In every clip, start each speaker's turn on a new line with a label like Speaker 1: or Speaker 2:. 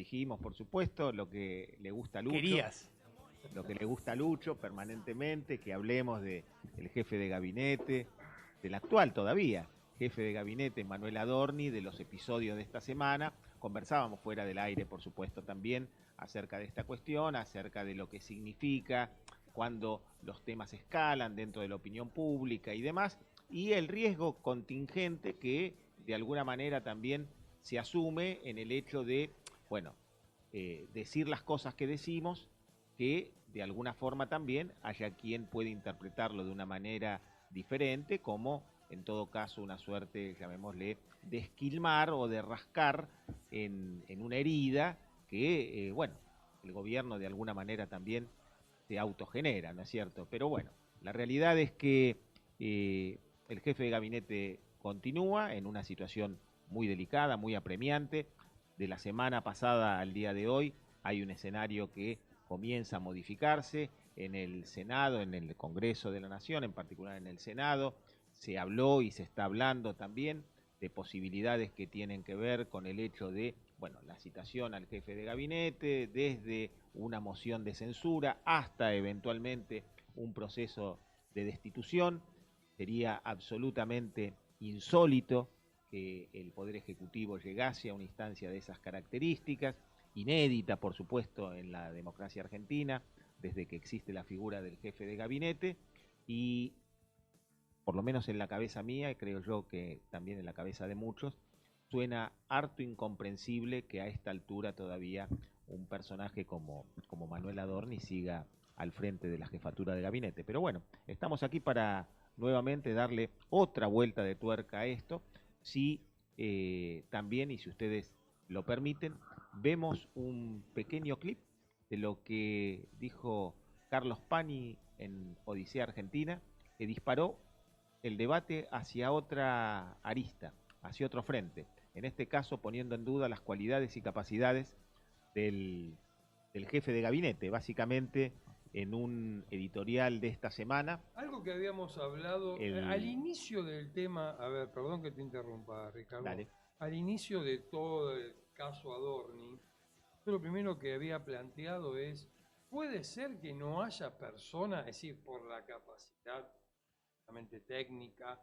Speaker 1: dijimos, por supuesto, lo que le gusta a Lucho.
Speaker 2: Querías.
Speaker 1: Lo que le gusta a Lucho permanentemente, que hablemos del jefe de gabinete, del actual todavía jefe de gabinete, Manuel Adorni, de los episodios de esta semana. Conversábamos fuera del aire, por supuesto, también acerca de esta cuestión, acerca de lo que significa cuando los temas escalan dentro de la opinión pública y demás, y el riesgo contingente que de alguna manera también se asume en el hecho de, bueno, decir las cosas que decimos, que de alguna forma también haya quien puede interpretarlo de una manera diferente, como en todo caso una suerte, llamémosle, de esquilmar o de rascar en una herida que, bueno, el gobierno de alguna manera también se autogenera, ¿no es cierto? Pero bueno, la realidad es que el jefe de gabinete continúa en una situación muy delicada, muy apremiante. De la semana pasada al día de hoy hay un escenario que comienza a modificarse en el Senado, en el Congreso de la Nación, en particular en el Senado. Se habló y se está hablando también de posibilidades que tienen que ver con el hecho de, bueno, la citación al jefe de gabinete, desde una moción de censura hasta eventualmente un proceso de destitución. Sería absolutamente insólito que el Poder Ejecutivo llegase a una instancia de esas características, inédita, por supuesto, en la democracia argentina, desde que existe la figura del jefe de gabinete, y por lo menos en la cabeza mía, y creo yo que también en la cabeza de muchos, suena harto incomprensible que a esta altura todavía un personaje como Manuel Adorni siga al frente de la jefatura de gabinete. Pero bueno, estamos aquí para nuevamente darle otra vuelta de tuerca a esto. Si también, y si ustedes lo permiten, vemos un pequeño clip de lo que dijo Carlos Pani en Odisea Argentina, que disparó el debate hacia otra arista, hacia otro frente, en este caso poniendo en duda las cualidades y capacidades del jefe de gabinete, básicamente en un editorial de esta semana.
Speaker 3: Algo que habíamos hablado al inicio del tema, a ver, perdón que te interrumpa, Ricardo.
Speaker 1: Dale.
Speaker 3: Al inicio de todo el caso Adorni, yo lo primero que había planteado es, puede ser que no haya persona, es decir, por la capacidad técnica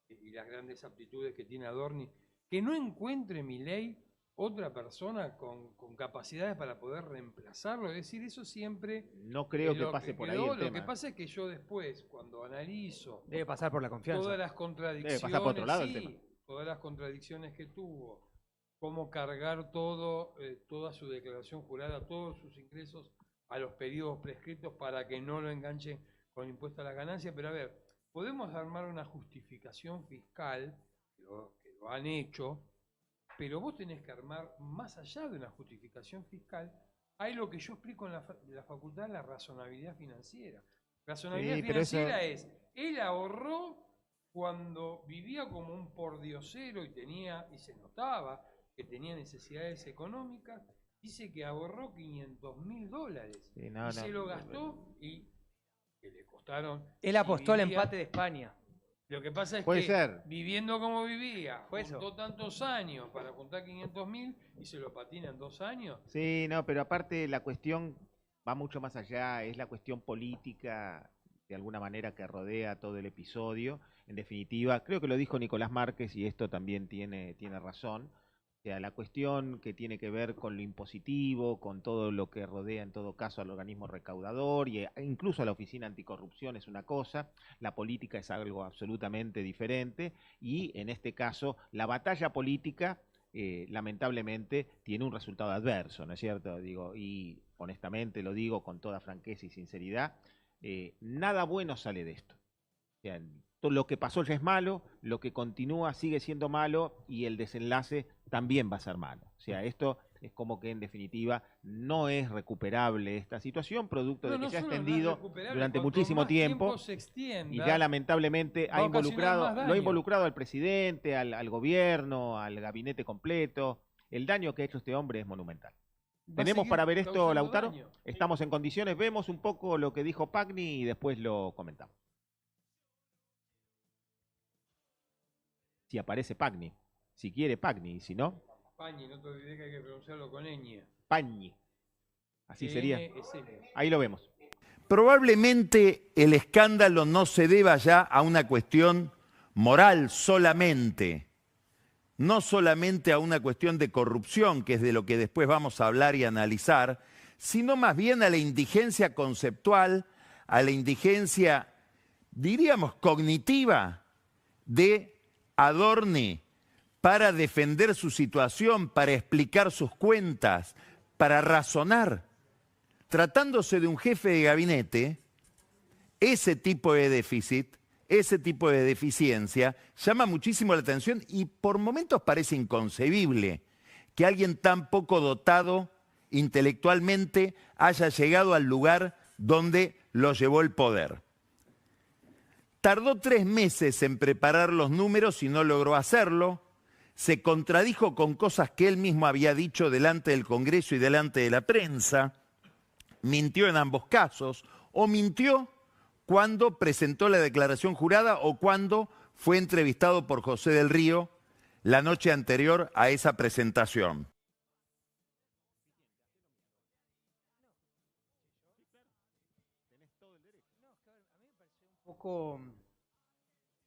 Speaker 3: y las grandes aptitudes que tiene Adorni, que no encuentre Milei otra persona con capacidades para poder reemplazarlo. Es decir, eso siempre...
Speaker 1: No creo que pase por ahí el tema.
Speaker 3: Lo que pasa es que yo después, cuando analizo...
Speaker 2: Debe pasar por la confianza.
Speaker 3: Todas las contradicciones,
Speaker 1: debe pasar por otro lado el tema.
Speaker 3: Todas las contradicciones que tuvo, cómo cargar todo, toda su declaración jurada, todos sus ingresos a los periodos prescritos para que no lo enganchen con impuesto a la ganancia. Pero a ver, podemos armar una justificación fiscal, que lo han hecho, pero vos tenés que armar, más allá de una justificación fiscal, hay lo que yo explico en la facultad de la razonabilidad financiera. Razonabilidad financiera es, él ahorró cuando vivía como un pordiosero y se notaba que tenía necesidades económicas, dice que ahorró $500.000 y se lo gastó y que le costaron...
Speaker 2: Él apostó al empate de España.
Speaker 3: Lo que pasa es
Speaker 1: Puede
Speaker 3: que
Speaker 1: ser.
Speaker 3: viviendo como vivía, juntó tantos años para juntar 500.000 y se lo patina en 2 años.
Speaker 1: Sí, no, pero aparte la cuestión va mucho más allá, es la cuestión política de alguna manera que rodea todo el episodio. En definitiva, creo que lo dijo Nicolás Márquez y esto también tiene razón. O sea, la cuestión que tiene que ver con lo impositivo, con todo lo que rodea en todo caso al organismo recaudador e incluso a la Oficina Anticorrupción es una cosa, la política es algo absolutamente diferente y en este caso la batalla política lamentablemente tiene un resultado adverso, ¿no es cierto? Digo, y honestamente lo digo con toda franqueza y sinceridad, nada bueno sale de esto. O sea, todo lo que pasó ya es malo, lo que continúa sigue siendo malo y el desenlace también va a ser malo. O sea, esto es como que en definitiva no es recuperable esta situación, producto de que se ha extendido durante muchísimo tiempo y ya lamentablemente lo ha involucrado al presidente, al gobierno, al gabinete completo. El daño que ha hecho este hombre es monumental. ¿Tenemos para ver esto, Lautaro? Estamos en condiciones, vemos un poco lo que dijo Pagni y después lo comentamos. Si aparece Pagni, si quiere Pagni, y si no...
Speaker 3: Pañi, no te olvides que hay que pronunciarlo con ñ.
Speaker 1: Pañi. Así sería.
Speaker 3: N-S-N.
Speaker 1: Ahí lo vemos.
Speaker 4: Probablemente el escándalo no se deba ya a una cuestión moral solamente, no solamente a una cuestión de corrupción, que es de lo que después vamos a hablar y analizar, sino más bien a la indigencia conceptual, a la indigencia, diríamos, cognitiva de Adorni para defender su situación, para explicar sus cuentas, para razonar. Tratándose de un jefe de gabinete, ese tipo de déficit, ese tipo de deficiencia, llama muchísimo la atención y por momentos parece inconcebible que alguien tan poco dotado intelectualmente haya llegado al lugar donde lo llevó el poder. Tardó 3 meses en preparar los números y no logró hacerlo. Se contradijo con cosas que él mismo había dicho delante del Congreso y delante de la prensa. Mintió en ambos casos, o mintió cuando presentó la declaración jurada o cuando fue entrevistado por José del Río la noche anterior a esa presentación.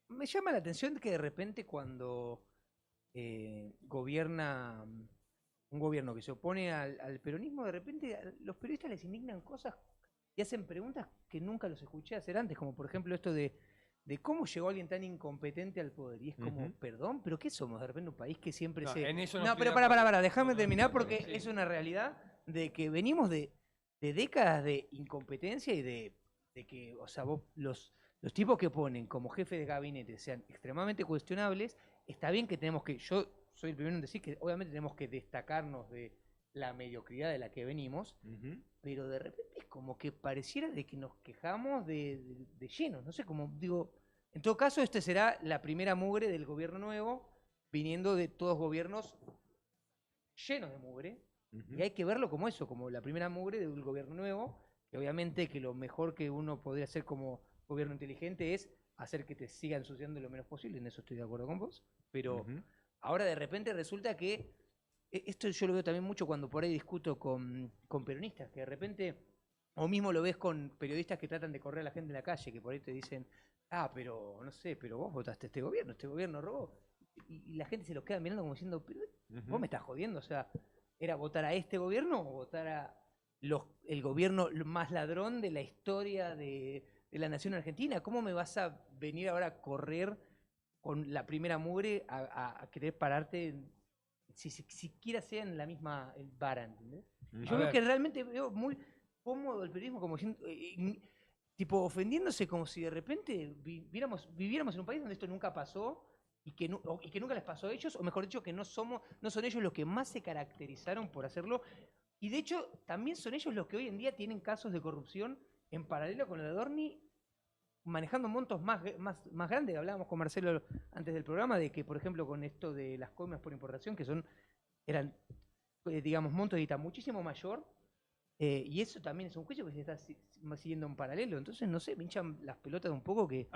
Speaker 2: Me llama la atención que de repente cuando gobierna un gobierno que se opone al peronismo, de repente los periodistas les indignan cosas y hacen preguntas que nunca los escuché hacer antes, como por ejemplo esto de cómo llegó alguien tan incompetente al poder. Y es como, perdón, ¿pero qué somos? De repente un país que siempre
Speaker 3: No,
Speaker 2: se...
Speaker 3: en eso no
Speaker 2: No,
Speaker 3: estoy
Speaker 2: pero
Speaker 3: de acuerdo.
Speaker 2: para, déjame
Speaker 3: No,
Speaker 2: terminar porque
Speaker 3: sí.
Speaker 2: es una realidad de que venimos de décadas de incompetencia y de que, o sea, vos, los tipos que ponen como jefe de gabinete sean extremadamente cuestionables. Está bien que tenemos que, yo soy el primero en decir que obviamente tenemos que destacarnos de la mediocridad de la que venimos, pero de repente es como que pareciera de que nos quejamos de llenos, no sé, como digo, en todo caso este será la primera mugre del gobierno nuevo, viniendo de todos gobiernos llenos de mugre, y hay que verlo como eso, como la primera mugre del gobierno nuevo, que obviamente que lo mejor que uno podría hacer como gobierno inteligente es hacer que te siga ensuciando lo menos posible, en eso estoy de acuerdo con vos, pero ahora de repente resulta que, esto yo lo veo también mucho cuando por ahí discuto con peronistas, que de repente, o mismo lo ves con periodistas que tratan de correr a la gente en la calle, que por ahí te dicen, pero no sé, pero vos votaste este gobierno robó, y la gente se lo queda mirando como diciendo, pero vos me estás jodiendo, o sea, ¿era votar a este gobierno o votar a el gobierno más ladrón de la historia de la nación argentina? ¿Cómo me vas a venir ahora a correr con la primera mugre a querer pararte, si siquiera sea en la misma vara, ¿entendés? Yo creo que realmente veo muy cómodo el periodismo como tipo ofendiéndose como si de repente viviéramos en un país donde esto nunca pasó y que nunca les pasó a ellos, o mejor dicho, que no son ellos los que más se caracterizaron por hacerlo. Y de hecho, también son ellos los que hoy en día tienen casos de corrupción en paralelo con el de Adorni, manejando montos más grandes. Hablábamos con Marcelo antes del programa de que, por ejemplo, con esto de las coimas por importación, que eran, digamos, montos de guita muchísimo mayor, y eso también es un juicio que se está siguiendo en paralelo. Entonces, no sé, me hinchan las pelotas un poco que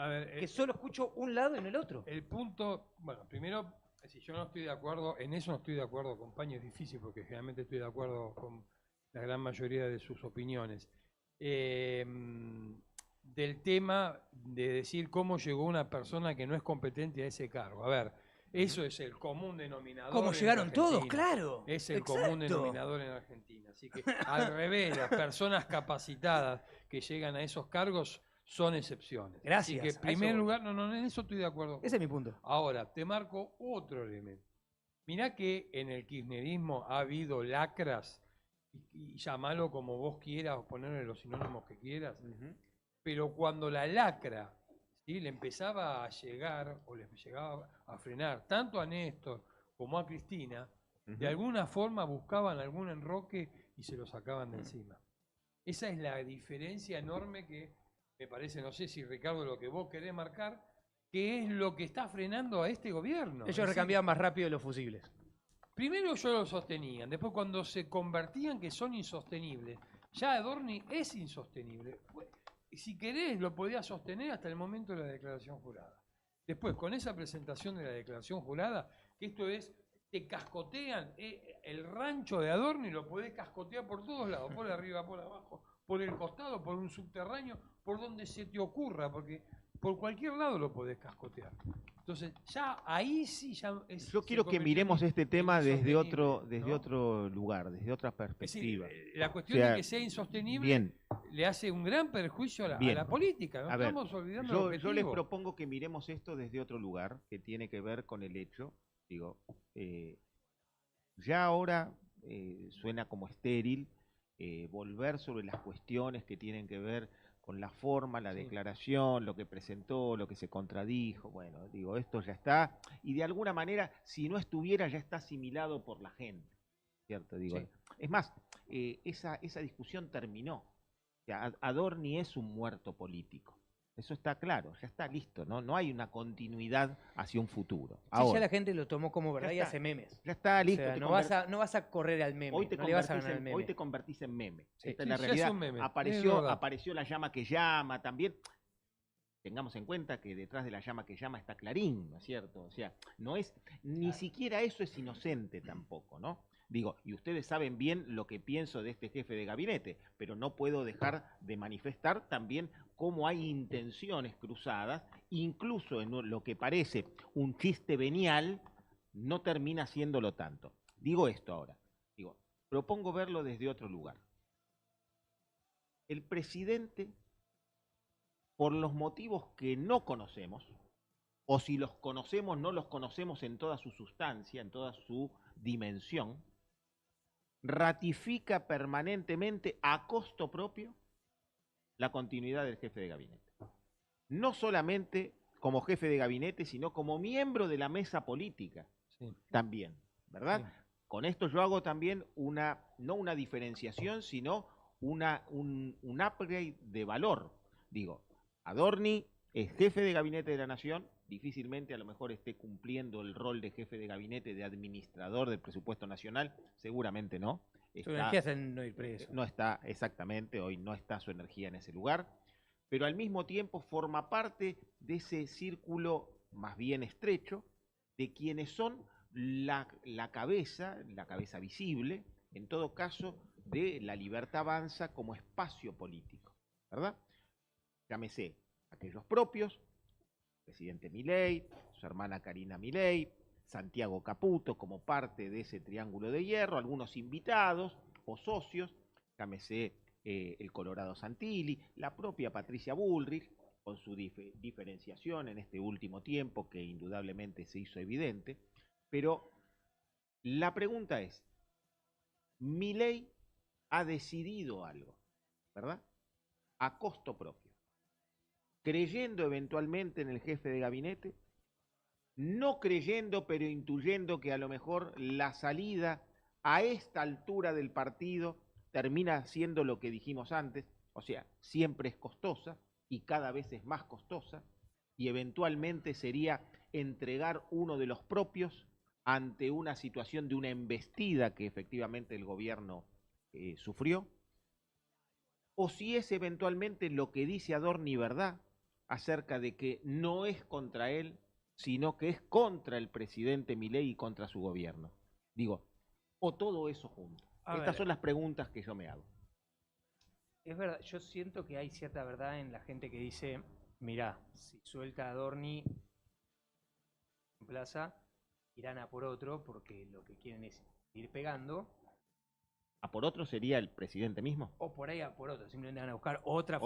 Speaker 2: solo escucho un lado y no el otro.
Speaker 3: El punto, bueno, primero, si yo no estoy de acuerdo, en eso no estoy de acuerdo con Pañi, es difícil porque generalmente estoy de acuerdo con la gran mayoría de sus opiniones. Del tema de decir cómo llegó una persona que no es competente a ese cargo. A ver, eso es el común denominador.
Speaker 2: ¿Cómo llegaron todos? Claro.
Speaker 3: Es el común denominador en Argentina. Así que, al revés, las personas capacitadas que llegan a esos cargos son excepciones.
Speaker 2: Gracias.
Speaker 3: Así que, en primer lugar, no, en eso estoy de acuerdo.
Speaker 2: Ese es mi punto.
Speaker 3: Ahora, te marco otro elemento. Mirá que en el kirchnerismo ha habido lacras, y llamalo como vos quieras, o ponerle los sinónimos que quieras, pero cuando la lacra, ¿sí?, le empezaba a llegar, o le llegaba a frenar, tanto a Néstor como a Cristina, de alguna forma buscaban algún enroque y se lo sacaban de encima. Esa es la diferencia enorme que me parece, no sé si Ricardo lo que vos querés marcar, que es lo que está frenando a este gobierno.
Speaker 2: Ellos recambiaban más rápido los fusibles.
Speaker 3: Primero ellos lo sostenían, después cuando se convertían que son insostenibles, ya Adorni es insostenible. Si querés lo podía sostener hasta el momento de la declaración jurada. Después, con esa presentación de la declaración jurada, que esto es te cascotean el rancho de Adorni, lo podés cascotear por todos lados, por arriba, por abajo, por el costado, por un subterráneo, por donde se te ocurra, porque por cualquier lado lo podés cascotear. Entonces, ya ahí sí ya es.
Speaker 1: Yo quiero que miremos este tema desde otro lugar, desde otra
Speaker 3: Es decir,
Speaker 1: perspectiva.
Speaker 3: la cuestión
Speaker 1: O sea,
Speaker 3: de que sea insostenible
Speaker 1: Bien,
Speaker 3: le hace un gran perjuicio a
Speaker 1: Bien.
Speaker 3: la política. No
Speaker 1: A ver,
Speaker 3: estamos olvidando el
Speaker 1: yo les
Speaker 3: objetivo.
Speaker 1: propongo que miremos esto desde otro lugar, que tiene que ver con el hecho, digo, ya ahora suena como estéril volver sobre las cuestiones que tienen que ver con la forma, la
Speaker 3: Sí.
Speaker 1: declaración, lo que presentó, lo que se contradijo. Bueno, digo, esto ya está, y de alguna manera, si no estuviera, ya está asimilado por la gente, ¿cierto? Digo,
Speaker 3: Sí.
Speaker 1: es más, esa discusión terminó. O sea, Adorni es un muerto político. Eso está claro, ya está listo, ¿no? No hay una continuidad hacia un futuro.
Speaker 2: Sí,
Speaker 1: Ahora,
Speaker 2: ya la gente lo tomó como verdad y
Speaker 1: está.
Speaker 2: hace memes.
Speaker 1: ya está
Speaker 2: O
Speaker 1: listo.
Speaker 2: sea,
Speaker 1: te
Speaker 2: no
Speaker 1: conver-
Speaker 2: vas a correr al meme,
Speaker 1: Hoy te,
Speaker 2: no le vas a
Speaker 1: convertís
Speaker 2: ganar al meme.
Speaker 1: hoy te convertís en meme.
Speaker 2: Sí.
Speaker 1: Esta es
Speaker 3: Sí,
Speaker 1: la
Speaker 3: ya es
Speaker 1: realidad.
Speaker 3: un meme, es
Speaker 1: Apareció,
Speaker 3: verdad.
Speaker 1: apareció la llama que llama también. Tengamos en cuenta que detrás de la llama que llama está Clarín, ¿no es cierto? O sea, no es, ni siquiera eso es inocente tampoco, ¿no? Digo, y ustedes saben bien lo que pienso de este jefe de gabinete, pero no puedo dejar de manifestar también cómo hay intenciones cruzadas, incluso en lo que parece un chiste venial, no termina siéndolo tanto. Digo esto ahora, digo, propongo verlo desde otro lugar. El presidente, por los motivos que no conocemos, o si los conocemos, no los conocemos en toda su sustancia, en toda su dimensión, ratifica permanentemente a costo propio la continuidad del jefe de gabinete. No solamente como jefe de gabinete, sino como miembro de la mesa política
Speaker 3: Sí.
Speaker 1: también, ¿verdad?
Speaker 3: Sí.
Speaker 1: Con esto yo hago también no una diferenciación, sino un upgrade de valor. Digo, Adorni es jefe de gabinete de la Nación, difícilmente a lo mejor esté cumpliendo el rol de jefe de gabinete, de administrador del presupuesto nacional, seguramente no.
Speaker 2: Su energía es en no ir preso.
Speaker 1: No está exactamente, hoy no está su energía en ese lugar, pero al mismo tiempo forma parte de ese círculo más bien estrecho de quienes son la cabeza visible, en todo caso, de La Libertad Avanza como espacio político, ¿verdad? Llámese aquellos propios, presidente Milei, su hermana Karina Milei, Santiago Caputo como parte de ese triángulo de hierro, algunos invitados o socios, llámese el Colorado Santilli, la propia Patricia Bullrich, con su diferenciación en este último tiempo que indudablemente se hizo evidente, pero la pregunta es, Milei ha decidido algo, ¿verdad? A costo propio, creyendo eventualmente en el jefe de gabinete, no creyendo pero intuyendo que a lo mejor la salida a esta altura del partido termina siendo lo que dijimos antes, o sea, siempre es costosa y cada vez es más costosa, y eventualmente sería entregar uno de los propios ante una situación de una embestida que efectivamente el gobierno sufrió, o si es eventualmente lo que dice Adorni verdad acerca de que no es contra él, sino que es contra el presidente Milei y contra su gobierno. Digo, o todo eso junto. Estas son las preguntas que yo me hago.
Speaker 2: Es verdad, yo siento que hay cierta verdad en la gente que dice, mirá, si suelta a Adorni en plaza, irán a por otro porque lo que quieren es ir pegando.
Speaker 1: ¿A por otro sería el presidente mismo?
Speaker 2: O por ahí a por otro, simplemente van a buscar otra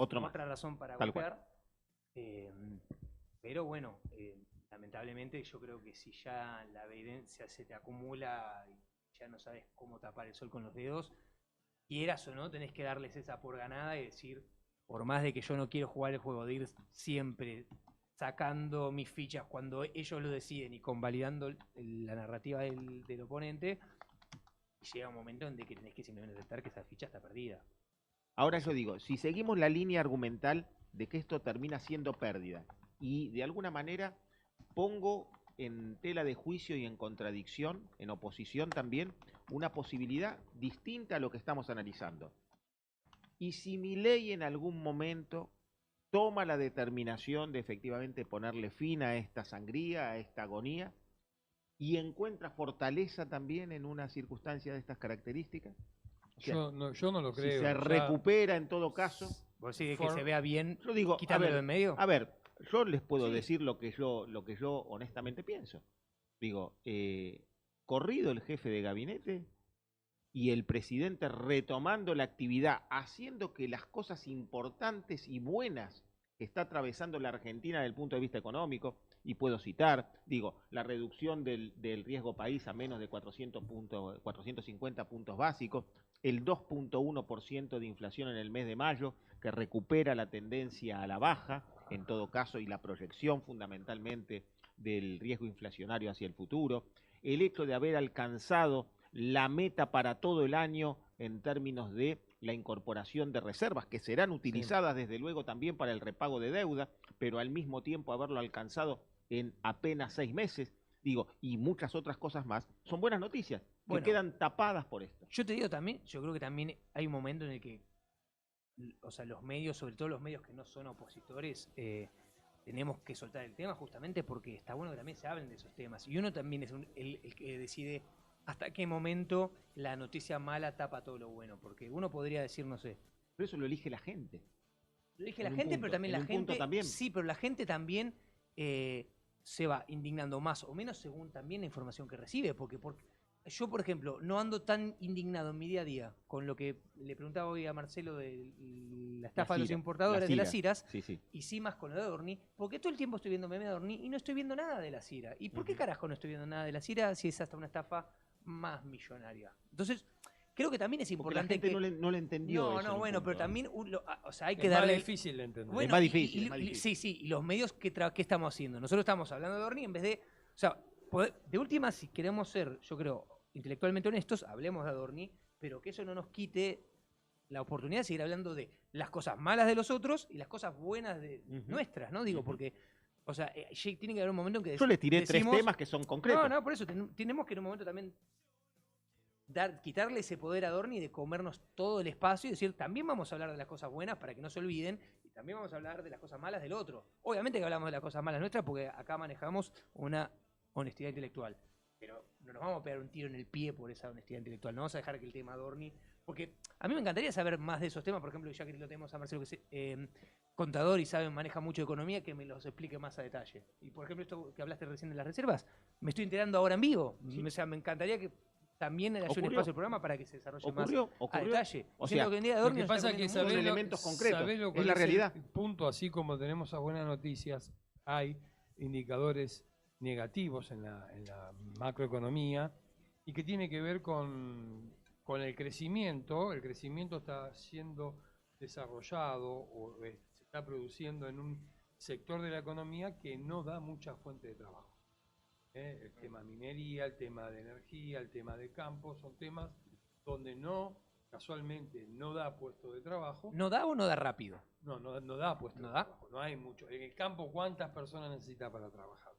Speaker 2: razón para
Speaker 1: Tal
Speaker 2: golpear. Pero bueno, lamentablemente yo creo que si ya la evidencia se te acumula y ya no sabes cómo tapar el sol con los dedos, quieras o no, tenés que darles esa por ganada y decir, por más de que yo no quiero jugar el juego de ir siempre sacando mis fichas cuando ellos lo deciden y convalidando la narrativa del oponente, llega un momento en que tenés que simplemente aceptar que esa ficha está perdida.
Speaker 1: Ahora yo digo, si seguimos la línea argumental de que esto termina siendo pérdida y de alguna manera pongo en tela de juicio y en contradicción, en oposición también, una posibilidad distinta a lo que estamos analizando. Y si Milei en algún momento toma la determinación de efectivamente ponerle fin a esta sangría, a esta agonía, y encuentra fortaleza también en una circunstancia de estas características. O sea,
Speaker 3: Yo no lo creo.
Speaker 1: si se
Speaker 3: o sea,
Speaker 1: recupera en todo caso.
Speaker 2: ¿Vos decís que se vea bien
Speaker 1: Yo digo,
Speaker 2: quitándolo de en medio?
Speaker 1: a ver, yo les puedo
Speaker 3: Sí.
Speaker 1: decir lo que yo honestamente pienso. Digo, corrido el jefe de gabinete y el presidente retomando la actividad, haciendo que las cosas importantes y buenas que está atravesando la Argentina desde el punto de vista económico, y puedo citar, digo, la reducción del riesgo país a menos de 450 puntos básicos, el 2.1% de inflación en el mes de mayo, que recupera la tendencia a la baja, en todo caso, y la proyección fundamentalmente del riesgo inflacionario hacia el futuro, el hecho de haber alcanzado la meta para todo el año en términos de la incorporación de reservas, que serán utilizadas desde luego también para el repago de deuda, pero al mismo tiempo haberlo alcanzado en apenas 6 meses, digo, y muchas otras cosas más, son buenas noticias,
Speaker 2: Bueno,
Speaker 1: que quedan tapadas por esto.
Speaker 2: Yo te digo también, yo creo que también hay un momento en el que, o sea, los medios, sobre todo los medios que no son opositores, tenemos que soltar el tema justamente porque está bueno que también se hablen de esos temas. Y uno también es el que decide hasta qué momento la noticia mala tapa todo lo bueno. Porque uno podría decir, no sé.
Speaker 1: Pero eso lo elige la gente.
Speaker 2: Lo dije
Speaker 1: En
Speaker 2: la
Speaker 1: un
Speaker 2: gente,
Speaker 1: punto,
Speaker 2: pero también
Speaker 1: en
Speaker 2: la
Speaker 1: un punto
Speaker 2: gente.
Speaker 1: también.
Speaker 2: Sí, pero la gente también se va indignando más o menos según también la información que recibe. Porque yo, por ejemplo, no ando tan indignado en mi día a día con lo que le preguntaba hoy a Marcelo de la estafa de los importadores de las CIRAs,
Speaker 1: Sí, sí.
Speaker 2: y sí más con lo de Adorni, porque todo el tiempo estoy viendo meme de Adorni y no estoy viendo nada de la CIRA. ¿Y por qué carajo no estoy viendo nada de la CIRA si es hasta una estafa más millonaria? Entonces, creo que también es
Speaker 1: Porque la
Speaker 2: importante
Speaker 1: gente
Speaker 2: que...
Speaker 1: no le entendió
Speaker 2: No,
Speaker 1: eso en
Speaker 2: no,
Speaker 1: un
Speaker 2: bueno,
Speaker 1: punto,
Speaker 2: pero
Speaker 1: ¿no?
Speaker 2: también, o sea, hay
Speaker 3: es
Speaker 2: que
Speaker 3: más
Speaker 2: darle...
Speaker 3: difícil de entender.
Speaker 2: Bueno,
Speaker 1: más difícil, es más difícil.
Speaker 2: Sí, sí, y los medios, ¿qué estamos haciendo? Nosotros estamos hablando de Adorni en vez de... O sea, de última, si queremos ser, yo creo, intelectualmente honestos, hablemos de Adorni, pero que eso no nos quite la oportunidad de seguir hablando de las cosas malas de los otros y las cosas buenas de nuestras, ¿no? Digo, porque, o sea, tiene que haber un momento en que
Speaker 1: Yo le tiré
Speaker 2: decimos,
Speaker 1: 3 temas que son concretos.
Speaker 2: No, por eso, tenemos que en un momento también quitarle ese poder a Adorni de comernos todo el espacio y decir, también vamos a hablar de las cosas buenas para que no se olviden y también vamos a hablar de las cosas malas del otro. Obviamente que hablamos de las cosas malas nuestras porque acá manejamos una honestidad intelectual. Pero no nos vamos a pegar un tiro en el pie por esa honestidad intelectual. No vamos a dejar que el tema Adorni... Porque a mí me encantaría saber más de esos temas. Por ejemplo, ya que lo tenemos a Marcelo, que es contador y maneja mucho de economía, que me los explique más a detalle. Y por ejemplo, esto que hablaste recién de las reservas, me estoy enterando ahora en vivo.
Speaker 1: Sí.
Speaker 2: O sea, me encantaría que también haya un
Speaker 1: Ocurrió.
Speaker 2: espacio del programa para que se desarrolle más a
Speaker 1: Ocurrió.
Speaker 2: detalle.
Speaker 1: O
Speaker 2: Siento
Speaker 1: sea,
Speaker 2: que hoy en día
Speaker 3: Lo
Speaker 2: Adorni
Speaker 3: que
Speaker 2: nos está
Speaker 3: pasa es que
Speaker 2: comiendo mucho.
Speaker 1: Son elementos concretos,
Speaker 3: sabés
Speaker 1: es
Speaker 3: cuál
Speaker 1: la
Speaker 3: el
Speaker 1: realidad.
Speaker 3: punto, así como tenemos esas buenas noticias, hay indicadores negativos en la macroeconomía y que tiene que ver con el crecimiento. El crecimiento está siendo desarrollado o se está produciendo en un sector de la economía que no da mucha fuente de trabajo. El tema minería, el tema de energía, el tema de campo, son temas donde casualmente no da puesto de trabajo.
Speaker 2: ¿No da o no da rápido?
Speaker 3: No da puesto
Speaker 2: ¿No
Speaker 3: de
Speaker 2: da?
Speaker 3: trabajo. No hay mucho. En el campo, ¿cuántas personas necesita para trabajar?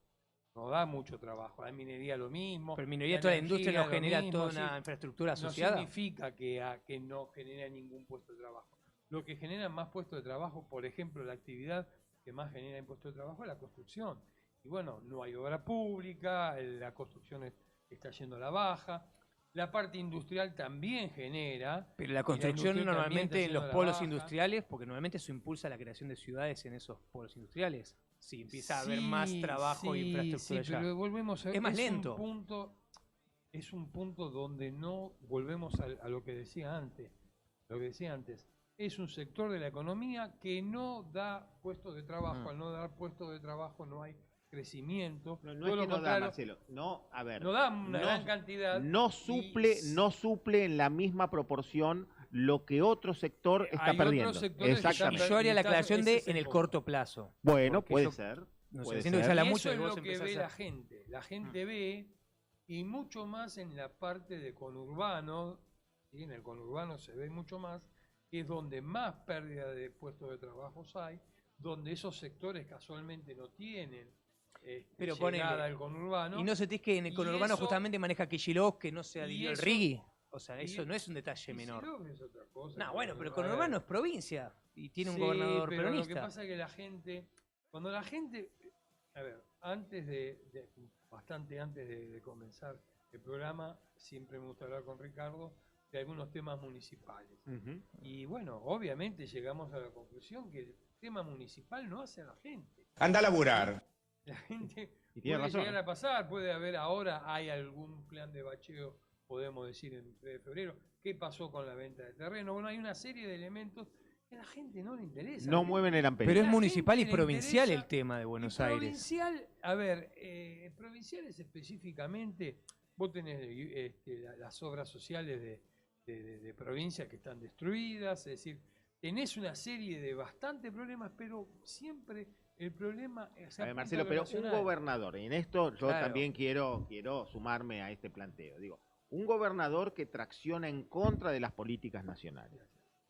Speaker 3: No da mucho trabajo. La minería lo mismo.
Speaker 2: Pero minería, toda la industria no
Speaker 3: lo
Speaker 2: genera
Speaker 3: mismo,
Speaker 2: toda
Speaker 3: sí.
Speaker 2: una infraestructura
Speaker 3: No
Speaker 2: asociada.
Speaker 3: significa que no genera ningún puesto de trabajo. Lo que genera más puestos de trabajo, por ejemplo, la actividad que más genera puestos de trabajo es la construcción. Y bueno, no hay obra pública, la construcción está yendo a la baja. La parte industrial también genera.
Speaker 2: Pero la
Speaker 3: y
Speaker 2: construcción
Speaker 3: industria también
Speaker 2: normalmente
Speaker 3: está
Speaker 2: en los
Speaker 3: yendo a la
Speaker 2: polos
Speaker 3: baja.
Speaker 2: industriales, porque normalmente eso impulsa la creación de ciudades en esos polos industriales. Si empieza a haber
Speaker 3: Sí,
Speaker 2: más trabajo e infraestructura
Speaker 3: sí,
Speaker 2: allá.
Speaker 3: pero volvemos a
Speaker 2: Es más lento.
Speaker 3: Es un punto donde no volvemos a lo que decía antes. Lo que decía antes. Es un sector de la economía que no da puestos de trabajo. Al no dar puestos de trabajo no hay crecimiento.
Speaker 1: No, no
Speaker 3: Todo
Speaker 1: es
Speaker 3: lo
Speaker 1: que no da,
Speaker 3: contrario,
Speaker 1: Marcelo. No, a ver.
Speaker 3: no da una gran cantidad.
Speaker 1: No suple en la misma proporción lo que otro sector está
Speaker 3: Hay otros
Speaker 1: perdiendo.
Speaker 3: sectores que están
Speaker 1: Exactamente.
Speaker 2: Yo haría la
Speaker 3: Quizás
Speaker 2: aclaración
Speaker 3: ese
Speaker 2: de
Speaker 3: es el
Speaker 2: en el
Speaker 3: punto.
Speaker 2: corto plazo.
Speaker 1: Bueno,
Speaker 2: Porque
Speaker 1: puede
Speaker 2: yo-
Speaker 1: ser.
Speaker 2: No sé,
Speaker 1: puede
Speaker 2: siento que
Speaker 1: ser.
Speaker 2: ya la
Speaker 3: Y
Speaker 2: mucho
Speaker 3: eso es
Speaker 2: que vos
Speaker 3: lo que
Speaker 2: empezás
Speaker 3: ve
Speaker 2: a-
Speaker 3: la gente. La gente ve, y mucho más en la parte de conurbano, ¿sí? En el conurbano se ve mucho más, que es donde más pérdida de puestos de trabajo hay, donde esos sectores casualmente no tienen
Speaker 2: Pero
Speaker 3: llegada
Speaker 2: ponele,
Speaker 3: al conurbano.
Speaker 2: Y no sentís que en el
Speaker 3: Y
Speaker 2: conurbano
Speaker 3: eso-
Speaker 2: justamente maneja Kicillof, que no se adhirió al
Speaker 3: eso-
Speaker 2: Rigui. O sea,
Speaker 3: y-
Speaker 2: eso no es un detalle
Speaker 3: y
Speaker 2: menor.
Speaker 3: Kicillof es otra cosa,
Speaker 2: No, bueno, pero el
Speaker 3: a
Speaker 2: conurbano
Speaker 3: ver.
Speaker 2: es provincia y tiene un
Speaker 3: Sí,
Speaker 2: gobernador
Speaker 3: pero
Speaker 2: peronista.
Speaker 3: lo que pasa es que la gente, cuando la gente, a ver, antes bastante antes de comenzar el programa, siempre me gusta hablar con Ricardo de algunos temas municipales. Y bueno, obviamente llegamos a la conclusión que el tema municipal no hace a la gente.
Speaker 5: Anda a laburar.
Speaker 3: La gente
Speaker 1: Y tiene
Speaker 3: puede
Speaker 1: razón.
Speaker 3: llegar a pasar, puede haber ahora, hay algún plan de bacheo, podemos decir, en 3 de febrero. ¿Qué pasó con la venta de terreno? Bueno, hay una serie de elementos que a la gente no le interesa.
Speaker 1: No mueven el amperín.
Speaker 2: Pero es
Speaker 3: la
Speaker 2: municipal y
Speaker 3: gente le
Speaker 2: provincial
Speaker 3: interesa-
Speaker 2: el tema de Buenos
Speaker 3: Y
Speaker 2: Aires.
Speaker 3: provincial, a ver, provinciales específicamente, vos tenés las obras sociales de provincias que están destruidas, es decir, tenés una serie de bastantes problemas, pero siempre el problema es...
Speaker 1: A ver, Marcelo, pero un gobernador, y en esto yo
Speaker 2: Claro.
Speaker 1: también quiero sumarme a este planteo. Digo, un gobernador que tracciona en contra de las políticas nacionales,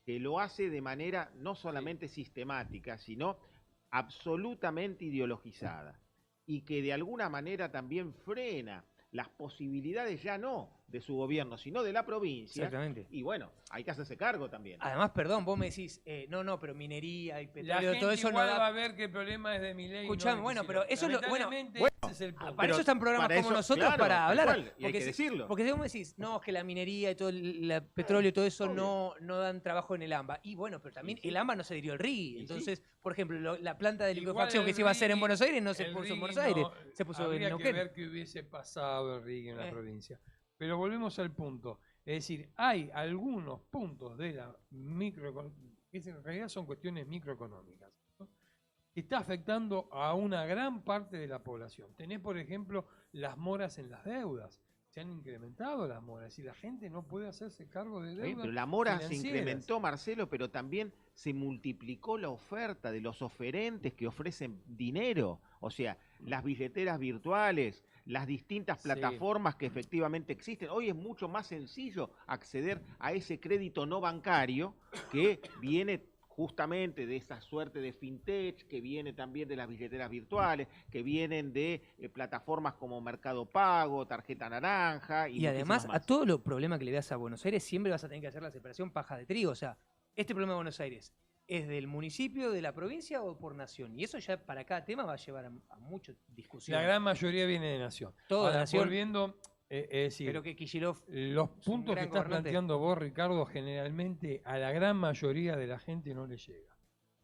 Speaker 1: que lo hace de manera no solamente sistemática, sino absolutamente ideologizada, y que de alguna manera también frena las posibilidades ya no de su gobierno, sino de la provincia.
Speaker 2: Exactamente.
Speaker 1: Y bueno, hay que hacerse cargo también.
Speaker 2: Además, perdón, vos me decís, no, pero minería y
Speaker 3: La
Speaker 2: petróleo,
Speaker 3: gente
Speaker 2: todo eso no
Speaker 3: igual va a
Speaker 2: da...
Speaker 3: ver que el problema es de Milei.
Speaker 2: Escuchame, bueno, pero eso es lo- bueno,
Speaker 3: Lamentablemente, ese es el punto.
Speaker 2: Para eso están programas
Speaker 1: para
Speaker 2: como
Speaker 1: eso,
Speaker 2: nosotros
Speaker 1: claro,
Speaker 2: para
Speaker 1: tal
Speaker 2: hablar.
Speaker 1: cual, y hay que decirlo.
Speaker 2: Porque si vos me decís, no, es que la minería y todo el petróleo y todo eso no dan trabajo en el AMBA. Y bueno, pero también
Speaker 1: Y sí.
Speaker 2: el AMBA no se adhirió al RIGI.
Speaker 1: Y
Speaker 2: Entonces, por ejemplo, la planta de
Speaker 3: Igual
Speaker 2: liquefacción que
Speaker 3: el
Speaker 2: se iba a hacer en
Speaker 3: RIGI-
Speaker 2: Buenos Aires no se
Speaker 3: el
Speaker 2: puso en
Speaker 3: RIGI
Speaker 2: Buenos Aires,
Speaker 3: no,
Speaker 2: se puso en
Speaker 3: habría que
Speaker 2: Neuquén.
Speaker 3: ver qué hubiese pasado el RIGI en la
Speaker 2: Eh.
Speaker 3: provincia. Pero volvemos al punto. Es decir, hay algunos puntos de la microeconomía, que en realidad son cuestiones microeconómicas, ¿no? Que está afectando a una gran parte de la población. Tenés, por ejemplo, las moras en las deudas. Se han incrementado las moras y la gente no puede hacerse cargo de
Speaker 1: Está bien,
Speaker 3: deudas.
Speaker 1: pero la mora se
Speaker 3: financieras.
Speaker 1: incrementó, Marcelo, pero también se multiplicó la oferta de los oferentes que ofrecen dinero. O sea, las billeteras virtuales, las distintas
Speaker 3: Sí.
Speaker 1: plataformas que efectivamente existen. Hoy es mucho más sencillo acceder a ese crédito no bancario que viene justamente de esa suerte de fintech, que viene también de las billeteras virtuales, que vienen de plataformas como Mercado Pago, Tarjeta Naranja
Speaker 2: Y además,
Speaker 1: muchísimas
Speaker 2: a
Speaker 1: más.
Speaker 2: todos los problemas que le das a Buenos Aires, siempre vas a tener que hacer la separación paja de trigo. O sea, este problema de Buenos Aires, ¿es del municipio, de la provincia o por nación? Y eso ya para cada tema va a llevar a mucha discusión.
Speaker 3: La gran mayoría viene de Nación.
Speaker 2: Todo de
Speaker 3: Ahora,
Speaker 2: Nación.
Speaker 3: volviendo, es decir,
Speaker 2: Pero que Kicillof
Speaker 3: los
Speaker 2: es un
Speaker 3: puntos que
Speaker 2: gran
Speaker 3: estás
Speaker 2: gobernante.
Speaker 3: planteando vos, Ricardo, generalmente a la gran mayoría de la gente no le llega.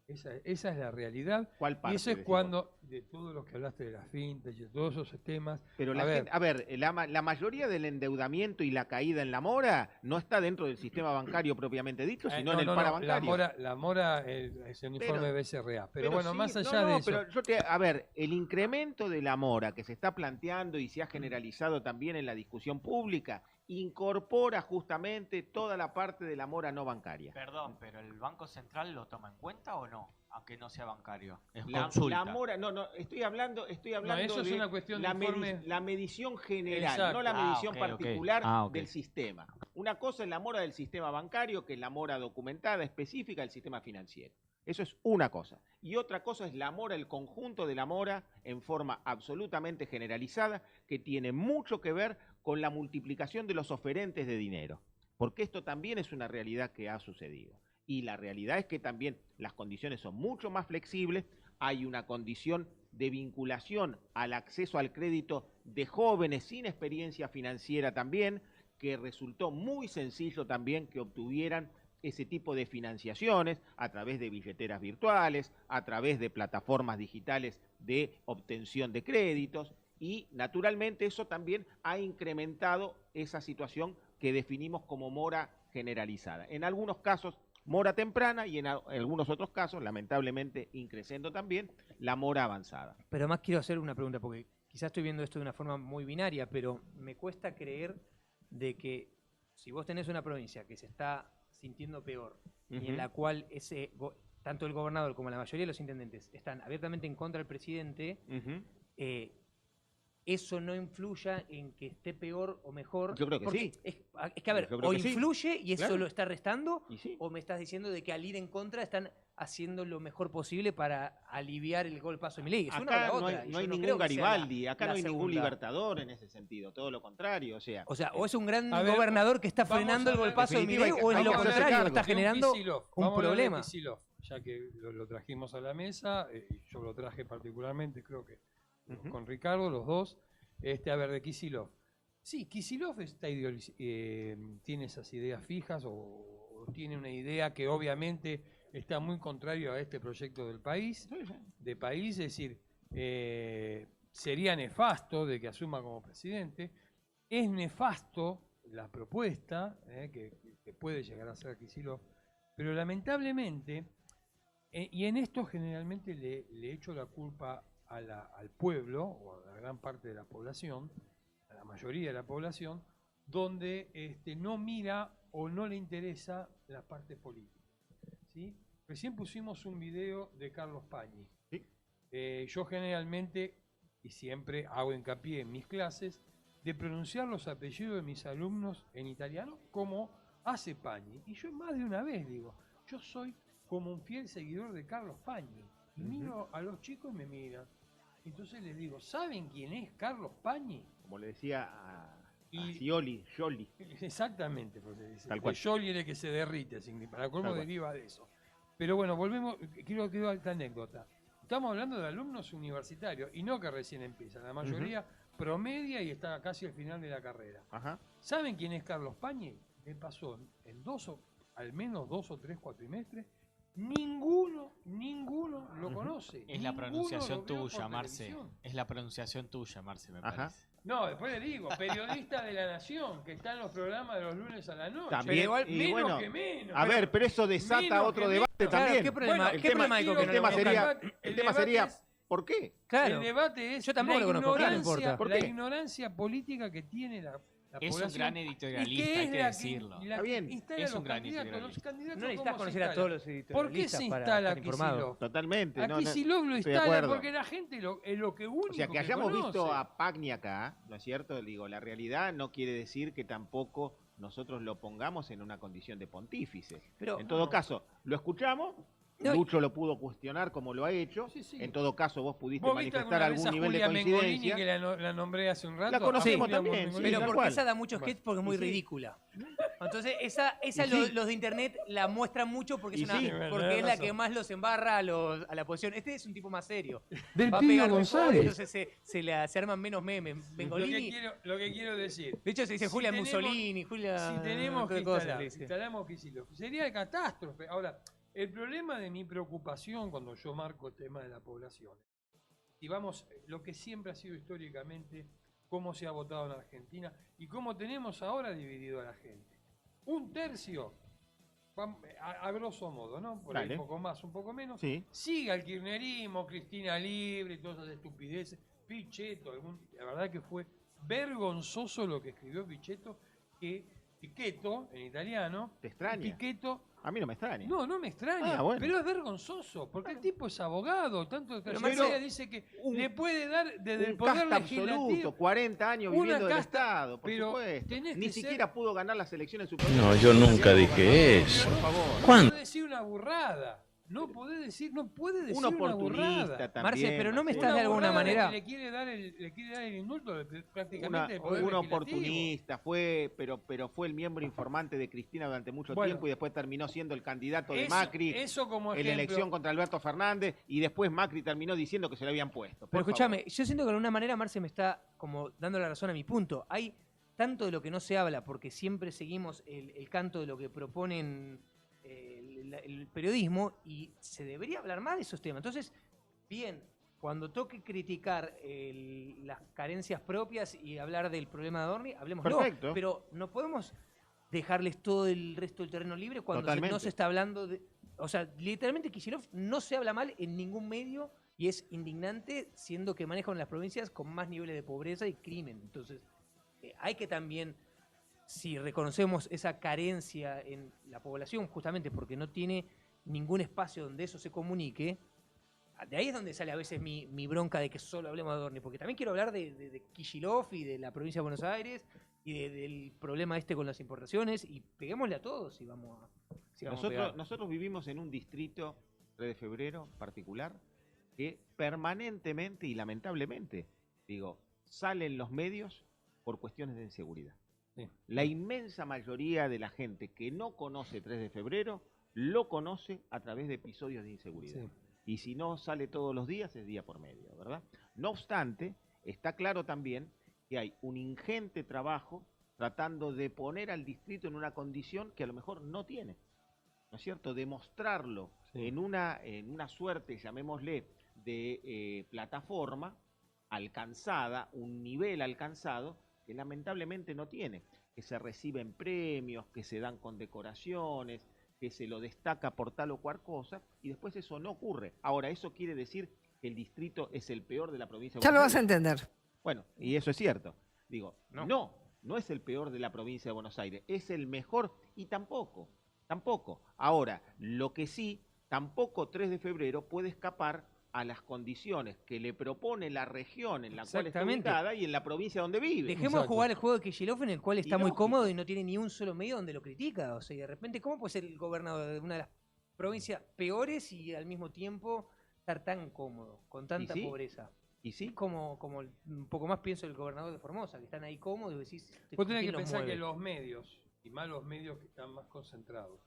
Speaker 3: Esa es la realidad.
Speaker 1: ¿Cuál parte,
Speaker 3: Y eso es
Speaker 1: decís vos?
Speaker 3: cuando, de todos los que hablaste de las fintas y de todos esos temas,
Speaker 1: Pero
Speaker 3: a ver,
Speaker 1: la mayoría del endeudamiento y la caída en la mora no está dentro del sistema bancario propiamente dicho, sino en el parabancario.
Speaker 3: La mora es el informe
Speaker 1: Pero-
Speaker 3: de BCRA. Pero bueno,
Speaker 1: sí,
Speaker 3: más
Speaker 1: no,
Speaker 3: allá
Speaker 1: no,
Speaker 3: de eso,
Speaker 1: pero el incremento de la mora que se está planteando y se ha generalizado también en la discusión pública incorpora justamente toda la parte de la mora no bancaria.
Speaker 6: Perdón, pero ¿el Banco Central lo toma en cuenta o no? Aunque no sea bancario. Es
Speaker 1: La
Speaker 6: consulta.
Speaker 1: mora, no, estoy hablando
Speaker 3: eso
Speaker 1: de
Speaker 3: es una cuestión de informe.
Speaker 1: la medición general,
Speaker 3: Exacto.
Speaker 1: no la medición
Speaker 6: ok, ok.
Speaker 1: particular
Speaker 6: Ok.
Speaker 1: del sistema. Una cosa es la mora del sistema bancario, que es la mora documentada específica del sistema financiero. Eso es una cosa. Y otra cosa es la mora, el conjunto de la mora en forma absolutamente generalizada, que tiene mucho que ver con la multiplicación de los oferentes de dinero. Porque esto también es una realidad que ha sucedido. Y la realidad es que también las condiciones son mucho más flexibles, hay una condición de vinculación al acceso al crédito de jóvenes sin experiencia financiera también, que resultó muy sencillo también que obtuvieran ese tipo de financiaciones a través de billeteras virtuales, a través de plataformas digitales de obtención de créditos, y naturalmente eso también ha incrementado esa situación que definimos como mora generalizada. En algunos casos mora temprana y en algunos otros casos, lamentablemente increciendo también, la mora avanzada.
Speaker 2: Pero además quiero hacer una pregunta, porque quizás estoy viendo esto de una forma muy binaria, pero me cuesta creer de que si vos tenés una provincia que se está sintiendo peor y en la cual tanto el gobernador como la mayoría de los intendentes están abiertamente en contra del presidente, eso no influya en que esté peor o mejor.
Speaker 1: Yo creo que
Speaker 2: porque
Speaker 1: sí.
Speaker 2: Es que, a ver,
Speaker 1: Yo creo
Speaker 2: o
Speaker 1: que sí.
Speaker 2: influye y eso
Speaker 1: Claro.
Speaker 2: lo está restando,
Speaker 1: Y sí.
Speaker 2: o me estás diciendo de que al ir en contra están haciendo lo mejor posible para aliviar el golpazo de Milei. Es una o
Speaker 1: Acá
Speaker 2: la
Speaker 1: no
Speaker 2: otra.
Speaker 1: hay,
Speaker 2: y
Speaker 1: no
Speaker 2: yo
Speaker 1: hay
Speaker 2: no
Speaker 1: ningún
Speaker 2: creo que sea
Speaker 1: Garibaldi, acá
Speaker 2: la
Speaker 1: no hay ningún
Speaker 2: segunda.
Speaker 1: libertador en ese sentido, todo lo contrario. O sea,
Speaker 2: O es un gran
Speaker 3: A ver,
Speaker 2: gobernador que está
Speaker 3: vamos
Speaker 2: frenando
Speaker 3: a
Speaker 2: el
Speaker 3: ver,
Speaker 2: golpazo de
Speaker 1: definitiva,
Speaker 2: Milei, o
Speaker 1: hay
Speaker 2: en
Speaker 1: que
Speaker 2: lo
Speaker 1: hacerse
Speaker 2: contrario,
Speaker 1: cargo.
Speaker 2: está
Speaker 3: de un
Speaker 2: generando
Speaker 3: Kicillof.
Speaker 2: un
Speaker 3: Vamos a hablar de
Speaker 2: problema.
Speaker 3: Kicillof, ya que lo trajimos a la mesa, y yo lo traje particularmente, creo que
Speaker 1: Ujú.
Speaker 3: con Ricardo, los dos. A ver, de Kicillof. Sí, Kicillof tiene esas ideas fijas o tiene una idea que obviamente está muy contrario a este proyecto del país, es decir, sería nefasto de que asuma como presidente. Es nefasto la propuesta que puede llegar a ser Kicillof, pero lamentablemente, y en esto generalmente le echo la culpa al pueblo o a la gran parte de la población, a la mayoría de la población, donde no mira o no le interesa la parte política, ¿sí? Recién pusimos un video de Carlos Pañi.
Speaker 1: Sí.
Speaker 3: Yo generalmente, y siempre hago hincapié en mis clases, de pronunciar los apellidos de mis alumnos en italiano como hace Pañi. Y yo más de una vez digo, yo soy como un fiel seguidor de Carlos Pañi. Y miro a los chicos y me miran. Entonces les digo, ¿saben quién es Carlos Pañi?
Speaker 1: Como le decía a
Speaker 3: Y-
Speaker 1: Scioli.
Speaker 3: Exactamente, porque dice,
Speaker 1: Tal cual.
Speaker 3: el Jolly es el que se derrite, para colmo
Speaker 1: Tal cual.
Speaker 3: deriva de eso. Pero bueno, volvemos, quiero esta anécdota. Estamos hablando de alumnos universitarios y no que recién empiezan. La mayoría promedia y está casi al final de la carrera.
Speaker 1: Ajá.
Speaker 3: ¿Saben quién es Carlos Pañi? Me pasó en al menos 2 o 3 cuatrimestres. Ninguno lo conoce.
Speaker 6: Es la
Speaker 3: Ninguno
Speaker 6: pronunciación
Speaker 3: lo veo por
Speaker 6: tuya, Marce.
Speaker 3: televisión.
Speaker 6: Es la pronunciación tuya, Marce, me
Speaker 1: Ajá.
Speaker 6: parece.
Speaker 3: No, después le digo, periodista de La Nación, que está en los programas de los lunes a la noche.
Speaker 1: También,
Speaker 3: Pero igual,
Speaker 1: y
Speaker 3: menos
Speaker 1: bueno,
Speaker 3: que menos.
Speaker 1: A ver, pero eso desata
Speaker 3: menos
Speaker 1: otro
Speaker 3: que
Speaker 1: debate
Speaker 3: menos.
Speaker 2: Claro,
Speaker 1: también.
Speaker 2: ¿qué problema,
Speaker 3: Bueno,
Speaker 2: ¿qué
Speaker 3: el
Speaker 2: problema hay con que
Speaker 1: el
Speaker 2: no
Speaker 1: tema
Speaker 2: lo
Speaker 1: sería,
Speaker 2: conozcan?
Speaker 1: el tema sería, ¿por qué?
Speaker 2: Claro.
Speaker 3: El debate es
Speaker 2: Yo tampoco
Speaker 3: la
Speaker 2: lo conozco, claro, no
Speaker 3: ignorancia,
Speaker 2: importa.
Speaker 1: ¿Por
Speaker 3: la
Speaker 1: qué?
Speaker 3: ignorancia política que tiene la
Speaker 6: Es un
Speaker 3: población.
Speaker 6: gran
Speaker 3: y
Speaker 6: editorialista, hay
Speaker 3: es
Speaker 6: que
Speaker 3: la
Speaker 6: decirlo.
Speaker 3: la
Speaker 1: Está bien.
Speaker 3: instala
Speaker 6: Es
Speaker 3: los
Speaker 6: un gran
Speaker 3: candidatos. Los
Speaker 6: editorialista.
Speaker 3: candidatos,
Speaker 2: No necesitas
Speaker 3: ¿cómo se
Speaker 2: conocer a
Speaker 3: instalan?
Speaker 2: todos los
Speaker 3: ¿Por qué
Speaker 2: editorialistas
Speaker 3: se
Speaker 2: para
Speaker 3: instala
Speaker 2: estar informado.
Speaker 3: Kicillof?
Speaker 1: Totalmente.
Speaker 3: A
Speaker 1: no, no,
Speaker 3: Kicillof lo
Speaker 1: estoy de
Speaker 3: instala
Speaker 1: acuerdo.
Speaker 3: porque la gente es lo que único
Speaker 1: O sea, que
Speaker 3: que
Speaker 1: hayamos visto
Speaker 3: conoce.
Speaker 1: a Pagni acá, ¿no es cierto? Digo, la realidad no quiere decir que tampoco nosotros lo pongamos en una condición de pontífice.
Speaker 2: Pero,
Speaker 1: En todo caso, lo escuchamos,
Speaker 2: No,
Speaker 1: Lucho lo pudo cuestionar como lo ha hecho,
Speaker 3: Sí, sí.
Speaker 1: en todo caso vos pudiste
Speaker 3: ¿Vos viste
Speaker 1: manifestar
Speaker 3: alguna vez
Speaker 1: algún
Speaker 3: a
Speaker 1: nivel de
Speaker 3: Julia Mengolini,
Speaker 1: coincidencia.
Speaker 3: que la nombré hace un rato?
Speaker 1: La conocemos
Speaker 3: A Julia
Speaker 1: también,
Speaker 3: Mengolini.
Speaker 1: sí,
Speaker 2: pero
Speaker 1: tal
Speaker 2: porque
Speaker 1: cual.
Speaker 2: esa da muchos
Speaker 3: Bueno,
Speaker 2: hits porque es muy
Speaker 1: y sí.
Speaker 2: ridícula. Entonces, esa
Speaker 1: Y
Speaker 2: los,
Speaker 1: sí.
Speaker 2: los de internet la muestran mucho porque
Speaker 1: Y
Speaker 2: es, una,
Speaker 1: sí.
Speaker 2: porque es la
Speaker 3: razón.
Speaker 2: que más los embarra a la posición. Este es un tipo más serio.
Speaker 3: Del
Speaker 2: Va a
Speaker 3: Pío
Speaker 2: pegar mejor,
Speaker 3: González.
Speaker 2: entonces se arman menos memes. Bengolini,
Speaker 3: Lo que quiero decir.
Speaker 2: de hecho se dice
Speaker 3: si
Speaker 2: Julia
Speaker 3: tenemos-
Speaker 2: Mussolini, Julia...
Speaker 3: Si tenemos
Speaker 2: otra
Speaker 3: que
Speaker 2: cosa, le dice.
Speaker 3: instalamos Kicillof, sería de catástrofe. Ahora, el problema de mi preocupación cuando yo marco el tema de la población, y vamos, lo que siempre ha sido históricamente, cómo se ha votado en Argentina y cómo tenemos ahora dividido a la gente. Un tercio, a grosso modo, ¿no? Por ahí
Speaker 1: Dale.
Speaker 3: un poco más, un poco menos,
Speaker 1: Sí.
Speaker 3: sigue al kirchnerismo, Cristina Libre y todas esas estupideces, Pichetto, la verdad que fue vergonzoso lo que escribió Pichetto, Pichetto en italiano,
Speaker 1: ¿Te extraña?
Speaker 3: Pichetto,
Speaker 1: A mí no me extraña.
Speaker 3: no me extraña,
Speaker 1: Ah, bueno.
Speaker 3: pero es vergonzoso, porque el tipo es abogado, tanto de
Speaker 2: Pero
Speaker 3: trayectoria,
Speaker 2: Marcelo,
Speaker 3: dice que
Speaker 1: un-
Speaker 3: le puede dar desde el
Speaker 1: Un
Speaker 3: poder
Speaker 1: casta
Speaker 3: legislativo.
Speaker 1: absoluto, 40 años
Speaker 3: Una
Speaker 1: viviendo del
Speaker 3: casta,
Speaker 1: Estado, por
Speaker 3: pero
Speaker 1: supuesto.
Speaker 3: tenés
Speaker 1: Ni
Speaker 3: que ser-
Speaker 1: siquiera pudo ganar las elecciones
Speaker 5: No,
Speaker 1: superiores.
Speaker 5: yo nunca dije eso.
Speaker 1: Por favor.
Speaker 5: ¿Cuándo?
Speaker 3: No puede decir una burrada. No puede decir
Speaker 1: Un
Speaker 3: una
Speaker 1: oportunista
Speaker 3: burrada.
Speaker 1: también.
Speaker 2: Marce, pero no me
Speaker 1: Marcelo.
Speaker 2: estás de alguna
Speaker 3: burrada
Speaker 2: manera...
Speaker 3: que le quiere dar el indulto prácticamente
Speaker 1: Una-
Speaker 3: del poder
Speaker 1: un
Speaker 3: legislativo.
Speaker 1: oportunista pero fue el miembro informante de Cristina durante mucho
Speaker 3: Bueno.
Speaker 1: tiempo y después terminó siendo el candidato de
Speaker 3: Eso-
Speaker 1: Macri
Speaker 3: eso como
Speaker 1: en la
Speaker 3: ejemplo.
Speaker 1: elección contra Alberto Fernández y después Macri terminó diciendo que se lo habían puesto.
Speaker 2: Pero
Speaker 1: Por
Speaker 2: escúchame,
Speaker 1: favor.
Speaker 2: yo siento que de alguna manera Marce me está como dando la razón a mi punto. Hay tanto de lo que no se habla porque siempre seguimos el canto de lo que proponen el periodismo y se debería hablar más de esos temas. Entonces, bien, cuando toque criticar las carencias propias y hablar del problema de Adorni, hablemoslo.
Speaker 1: Perfecto.
Speaker 2: Pero no podemos dejarles todo el resto del terreno libre cuando no
Speaker 1: Totalmente.
Speaker 2: se está hablando de... O sea, literalmente Kicillof no se habla mal en ningún medio y es indignante siendo que maneja una de las provincias con más niveles de pobreza y crimen. Entonces, hay que también, si reconocemos esa carencia en la población, justamente porque no tiene ningún espacio donde eso se comunique, de ahí es donde sale a veces mi bronca de que solo hablemos de Adorni, porque también quiero hablar de Kicillof y de la provincia de Buenos Aires y del problema con las importaciones y peguémosle a todos y vamos a pegar.
Speaker 1: Nosotros vivimos en un distrito 3 de febrero particular que permanentemente y lamentablemente, digo, salen los medios por cuestiones de inseguridad.
Speaker 3: Sí.
Speaker 1: La inmensa mayoría de la gente que no conoce 3 de febrero lo conoce a través de episodios de inseguridad.
Speaker 3: Sí.
Speaker 1: Y si no sale todos los días, es día por medio, ¿verdad? No obstante, está claro también que hay un ingente trabajo tratando de poner al distrito en una condición que a lo mejor no tiene, ¿no es cierto? Demostrarlo en una suerte, llamémosle, de plataforma alcanzada, un nivel alcanzado que lamentablemente no tiene, que se reciben premios, que se dan condecoraciones, que se lo destaca por tal o cual cosa, y después eso no ocurre. Ahora, ¿eso quiere decir que el distrito es el peor de la provincia de
Speaker 7: Ya lo
Speaker 1: Buenos
Speaker 7: vas a
Speaker 1: Aires?
Speaker 7: entender.
Speaker 1: Bueno, y eso es cierto. Digo, no es el peor de la provincia de Buenos Aires, es el mejor y tampoco. Ahora, lo que sí, tampoco 3 de febrero puede escapar a las condiciones que le propone la región en la cual está
Speaker 2: Exactamente.
Speaker 1: ubicada y en la provincia donde vive.
Speaker 2: Dejemos
Speaker 3: Exacto.
Speaker 2: jugar el juego de Kicillof en el cual está
Speaker 1: Y
Speaker 2: muy
Speaker 1: lógico.
Speaker 2: cómodo y no tiene ni un solo medio donde lo critica. O sea, y de repente, ¿cómo puede ser el gobernador de una de las provincias peores y al mismo tiempo estar tan cómodo, con tanta
Speaker 1: sí?
Speaker 2: pobreza?
Speaker 1: ¿Y sí?
Speaker 2: Es como un poco más pienso el gobernador de Formosa, que están ahí cómodos y decís,
Speaker 3: Vos tenés que
Speaker 2: ¿quién los
Speaker 3: pensar
Speaker 2: mueve?
Speaker 3: que los medios, y más los medios que están más concentrados,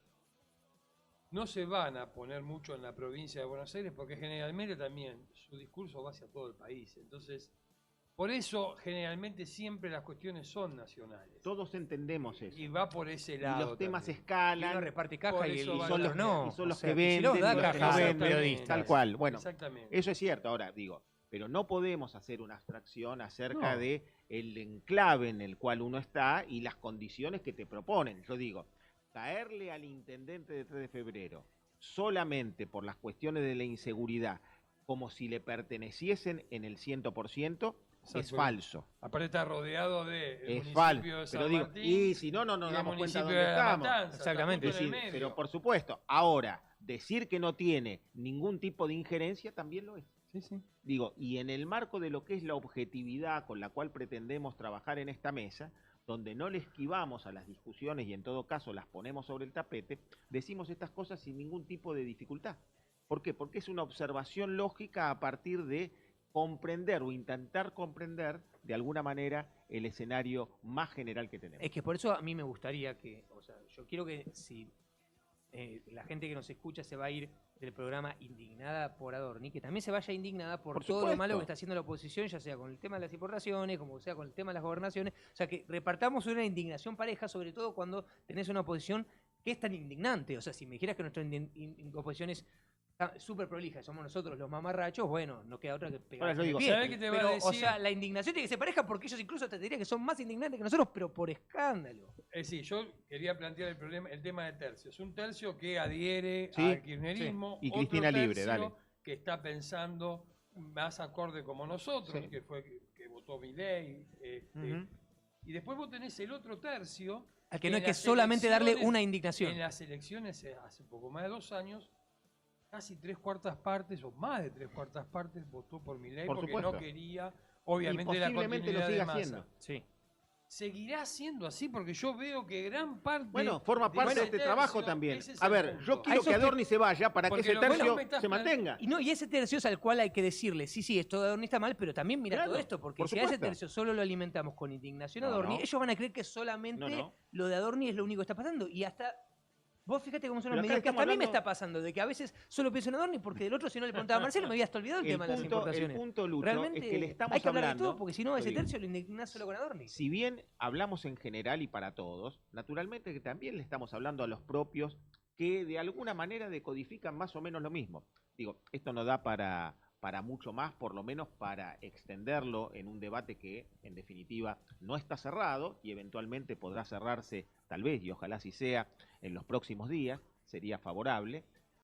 Speaker 3: no se van a poner mucho en la provincia de Buenos Aires porque generalmente también su discurso va hacia todo el país. Entonces, por eso generalmente siempre las cuestiones son nacionales.
Speaker 1: Todos entendemos eso.
Speaker 3: Y va por ese
Speaker 1: Y
Speaker 3: lado.
Speaker 1: los temas
Speaker 3: también.
Speaker 2: Y uno
Speaker 1: escalan,
Speaker 2: reparte
Speaker 3: Por
Speaker 2: caja y
Speaker 3: eso
Speaker 2: el
Speaker 3: va
Speaker 1: son
Speaker 3: la-
Speaker 1: los,
Speaker 2: no.
Speaker 1: y son los
Speaker 2: O sea,
Speaker 1: que
Speaker 2: Kicillof
Speaker 1: venden,
Speaker 2: da
Speaker 1: los que
Speaker 2: caja
Speaker 1: no
Speaker 2: a los
Speaker 1: venden,
Speaker 2: periodistas.
Speaker 1: tal cual. Bueno,
Speaker 3: Exactamente.
Speaker 1: eso es cierto. Ahora, digo, pero no podemos hacer una abstracción acerca
Speaker 3: No.
Speaker 1: de el enclave en el cual uno está y las condiciones que te proponen. Yo digo, caerle al intendente de 3 de febrero solamente por las cuestiones de la inseguridad, como si le perteneciesen en el 100%, es
Speaker 3: Exacto.
Speaker 1: falso.
Speaker 3: Aparte está rodeado de el
Speaker 1: Es
Speaker 3: municipio
Speaker 1: falso.
Speaker 3: de San
Speaker 1: Pero digo,
Speaker 3: Martín
Speaker 1: y si no, no nos
Speaker 3: y el
Speaker 1: damos cuenta
Speaker 3: municipio
Speaker 1: dónde
Speaker 3: de La
Speaker 1: estamos.
Speaker 3: Matanza, está
Speaker 2: Exactamente.
Speaker 3: justo en el
Speaker 1: Sí,
Speaker 3: medio.
Speaker 1: pero por supuesto, ahora, decir que no tiene ningún tipo de injerencia también lo es.
Speaker 3: Sí, sí.
Speaker 1: Digo, y en el marco de lo que es la objetividad con la cual pretendemos trabajar en esta mesa, donde no le esquivamos a las discusiones y en todo caso las ponemos sobre el tapete, decimos estas cosas sin ningún tipo de dificultad. ¿Por qué? Porque es una observación lógica a partir de comprender o intentar comprender de alguna manera el escenario más general que tenemos.
Speaker 2: Es que por eso a mí me gustaría que, o sea, yo quiero que si la gente que nos escucha se va a ir del programa indignada por Adorni, que también se vaya indignada por todo lo
Speaker 1: supuesto.
Speaker 2: malo que está haciendo la oposición, ya sea con el tema de las importaciones, como sea con el tema de las gobernaciones. O sea, que repartamos una indignación pareja, sobre todo cuando tenés una oposición que es tan indignante. O sea, si me dijeras que nuestra oposición es súper prolija, somos nosotros los mamarrachos, bueno, no queda otra que pegar.
Speaker 1: Ahora yo digo,
Speaker 3: ¿sabés qué te va a
Speaker 2: Pero, o
Speaker 3: decir?
Speaker 2: sea, la indignación tiene que ser pareja porque ellos incluso te diría que son más indignantes que nosotros, pero por escándalo.
Speaker 3: Es decir, yo quería plantear el tema de tercios. Un tercio que adhiere
Speaker 1: Sí,
Speaker 3: al kirchnerismo,
Speaker 1: sí. Y
Speaker 3: otro
Speaker 1: Cristina Libre,
Speaker 3: tercio
Speaker 1: dale.
Speaker 3: que está pensando más acorde como nosotros,
Speaker 1: Sí.
Speaker 3: que fue que votó Milei.
Speaker 1: Ujú.
Speaker 3: Y después vos tenés el otro tercio.
Speaker 2: Al que no hay
Speaker 3: en
Speaker 2: que
Speaker 3: las
Speaker 2: solamente darle
Speaker 3: elecciones-
Speaker 2: una indignación.
Speaker 3: En las elecciones hace poco más de 2 años, casi 3/4 partes o más de 3/4 partes votó por Milei
Speaker 1: Por
Speaker 3: porque
Speaker 1: supuesto.
Speaker 3: no quería,
Speaker 1: Y
Speaker 3: obviamente, la
Speaker 1: posiblemente lo
Speaker 3: continuidad de
Speaker 1: siga
Speaker 3: Massa.
Speaker 1: haciendo.
Speaker 2: Sí.
Speaker 3: Seguirá siendo así porque yo veo que gran parte.
Speaker 1: Bueno, forma parte
Speaker 3: ese
Speaker 1: de este
Speaker 3: tercio,
Speaker 1: trabajo también.
Speaker 3: ese es
Speaker 1: A
Speaker 3: el
Speaker 1: ver,
Speaker 3: punto.
Speaker 1: yo quiero
Speaker 2: eso
Speaker 1: que
Speaker 2: que-
Speaker 1: Adorni se vaya para que
Speaker 3: Porque
Speaker 1: ese
Speaker 3: lo que vos
Speaker 1: tercio
Speaker 3: me estás
Speaker 1: se mantenga.
Speaker 2: Y no, y ese tercio es al cual hay que decirle, sí, esto de Adorni está mal, pero también mira
Speaker 1: Claro,
Speaker 2: todo esto, porque
Speaker 1: por
Speaker 2: si a ese
Speaker 1: supuesto.
Speaker 2: tercio solo lo alimentamos con indignación a
Speaker 1: No,
Speaker 2: Adorni,
Speaker 1: no.
Speaker 2: ellos van a creer que solamente
Speaker 1: No.
Speaker 2: lo de Adorni es lo único que está pasando. Y hasta, vos fíjate cómo son
Speaker 1: Pero
Speaker 2: los
Speaker 1: acá
Speaker 2: medios, que hasta
Speaker 1: estamos
Speaker 2: a mí me
Speaker 1: hablando-
Speaker 2: está pasando, de que a veces solo pienso en Adorni, porque del otro si no le preguntaba a Marcelo me había hasta olvidado el tema de las
Speaker 1: El
Speaker 2: importaciones.
Speaker 1: punto, Lucho,
Speaker 2: Realmente
Speaker 1: es que le estamos
Speaker 2: hay que hablar
Speaker 1: hablando.
Speaker 2: de todo, porque si no, ese
Speaker 1: yo digo,
Speaker 2: tercio lo indignás solo con Adorni.
Speaker 1: Si bien hablamos en general y para todos, naturalmente que también le estamos hablando a los propios que de alguna manera decodifican más o menos lo mismo. Digo, esto no da para mucho más, por lo menos para extenderlo en un debate que en definitiva no está cerrado y eventualmente podrá cerrarse tal vez, y ojalá así sea, en los próximos días, sería favorable.